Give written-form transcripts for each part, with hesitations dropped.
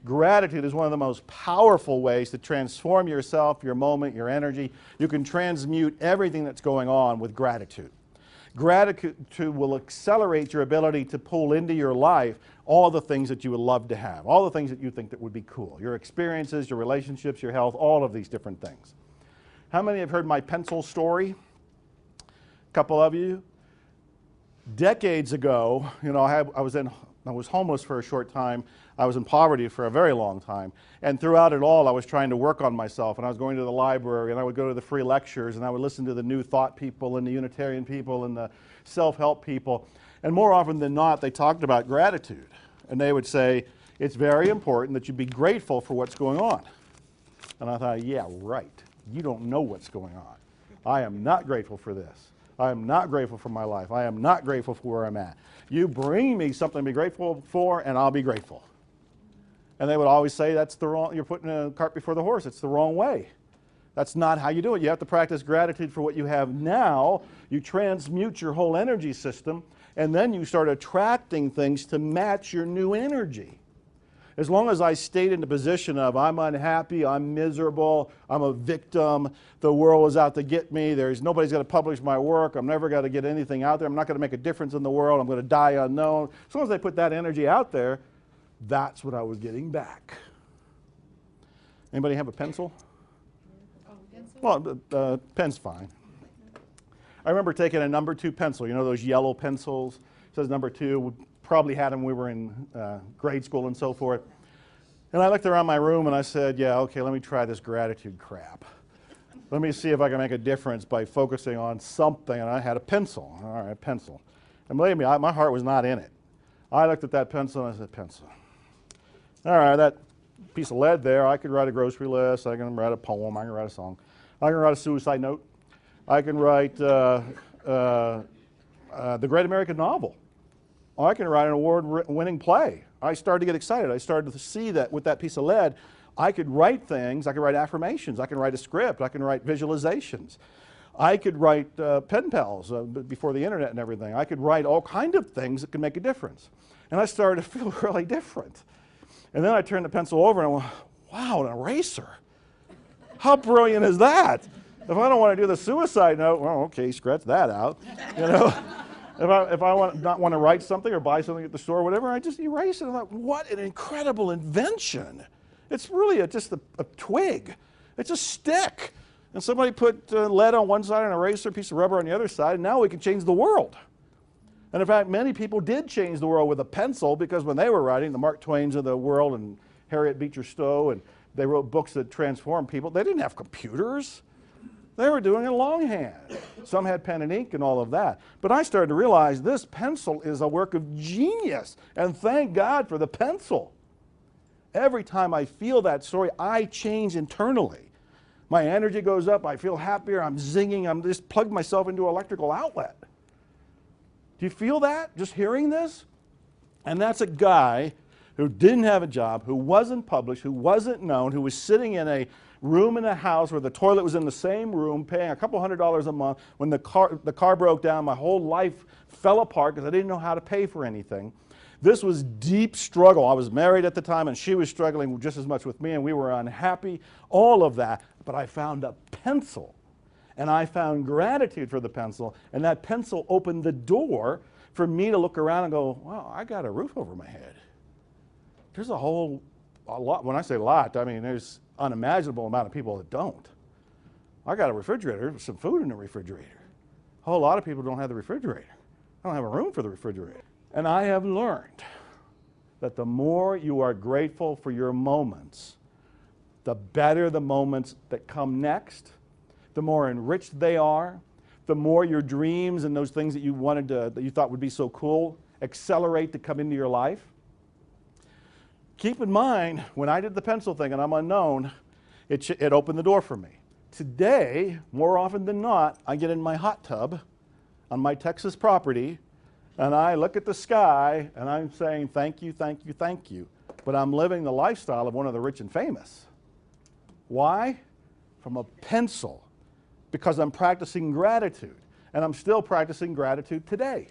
Gratitude is one of the most powerful ways to transform yourself, your moment, your energy. You can transmute everything that's going on with gratitude. Gratitude will accelerate your ability to pull into your life all the things that you would love to have, all the things that you think that would be cool, your experiences, your relationships, your health, all of these different things. How many have heard my pencil story? A couple of you. Decades ago, I was homeless for a short time. I was in poverty for a very long time. And throughout it all, I was trying to work on myself. And I was going to the library, and I would go to the free lectures, and I would listen to the New Thought people and the Unitarian people and the self-help people. And more often than not, they talked about gratitude. And they would say, it's very important that you be grateful for what's going on. And I thought, yeah, right. You don't know what's going on. I am not grateful for this. I am not grateful for my life. I am not grateful for where I'm at. You bring me something to be grateful for, and I'll be grateful. And they would always say, that's the wrong, you're putting a cart before the horse. It's the wrong way. That's not how you do it. You have to practice gratitude for what you have now. You transmute your whole energy system, and then you start attracting things to match your new energy. As long as I stayed in the position of I'm unhappy, I'm miserable, I'm a victim, the world is out to get me, nobody's going to publish my work, I'm never going to get anything out there, I'm not going to make a difference in the world, I'm going to die unknown. As long as I put that energy out there, that's what I was getting back. Anybody have a pencil? Well, pen's fine. I remember taking a number 2 pencil, those yellow pencils, it says number 2. We probably had them when we were in grade school and so forth. And I looked around my room and I said, yeah, okay, let me try this gratitude crap. Let me see if I can make a difference by focusing on something. And I had a pencil. All right, pencil. And believe me, my heart was not in it. I looked at that pencil and I said, pencil. All right, that piece of lead there, I could write a grocery list, I can write a poem, I can write a song, I can write a suicide note, I can write the great American novel. I can write an award-winning play. I started to get excited. I started to see that with that piece of lead, I could write things, I could write affirmations, I can write a script, I can write visualizations. I could write pen pals before the internet and everything. I could write all kinds of things that could make a difference. And I started to feel really different. And then I turned the pencil over and I went, wow, an eraser. How brilliant is that? If I don't want to do the suicide note, well, okay, scratch that out. If I not want to write something or buy something at the store or whatever, I just erase it. I thought, what an incredible invention. It's really just a twig. It's a stick. And somebody put lead on one side and an eraser, a piece of rubber on the other side, and now we can change the world. And in fact, many people did change the world with a pencil because when they were writing, the Mark Twains of the world and Harriet Beecher Stowe, and they wrote books that transformed people, they didn't have computers. They were doing it longhand. Some had pen and ink and all of that. But I started to realize this pencil is a work of genius, and thank God for the pencil. Every time I feel that story, I change internally. My energy goes up, I feel happier, I'm zinging, I'm just plugged myself into an electrical outlet. Do you feel that, just hearing this? And that's a guy who didn't have a job, who wasn't published, who wasn't known, who was sitting in a room in a house where the toilet was in the same room, paying a couple $100s a month. When the car broke down, my whole life fell apart because I didn't know how to pay for anything. This was deep struggle. I was married at the time, and she was struggling just as much with me, and we were unhappy, all of that. But I found a pencil, and I found gratitude for the pencil, and that pencil opened the door for me to look around and go, wow, I got a roof over my head. There's a lot, when I say a lot, I mean there's unimaginable amount of people that don't. I got a refrigerator, there's some food in the refrigerator. A whole lot of people don't have the refrigerator. I don't have a room for the refrigerator. And I have learned that the more you are grateful for your moments, the better the moments that come next, the more enriched they are, the more your dreams and those things that you wanted to, that you thought would be so cool, accelerate to come into your life. Keep in mind, when I did the pencil thing and I'm unknown, it opened the door for me. Today, more often than not, I get in my hot tub on my Texas property and I look at the sky and I'm saying, thank you, thank you, thank you. But I'm living the lifestyle of one of the rich and famous. Why? From a pencil. Because I'm practicing gratitude. And I'm still practicing gratitude today.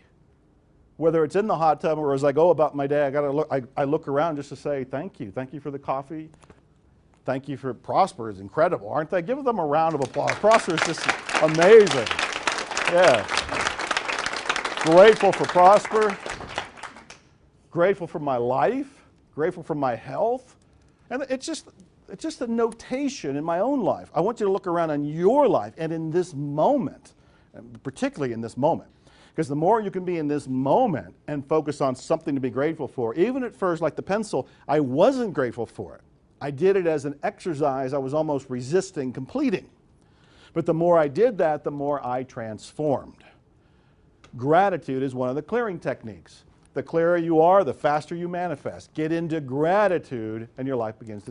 Whether it's in the hot tub or as I go about my day, I look around just to say thank you. Thank you for the coffee. Thank you for Prosper is incredible, aren't they? Give them a round of applause. Prosper is just amazing. Yeah. Grateful for Prosper. Grateful for my life. Grateful for my health. And it's just a notation in my own life. I want you to look around on your life and in this moment, and particularly in this moment. Because the more you can be in this moment and focus on something to be grateful for, even at first, like the pencil, I wasn't grateful for it. I did it as an exercise I was almost resisting completing. But the more I did that, the more I transformed. Gratitude is one of the clearing techniques. The clearer you are, the faster you manifest. Get into gratitude and your life begins to change.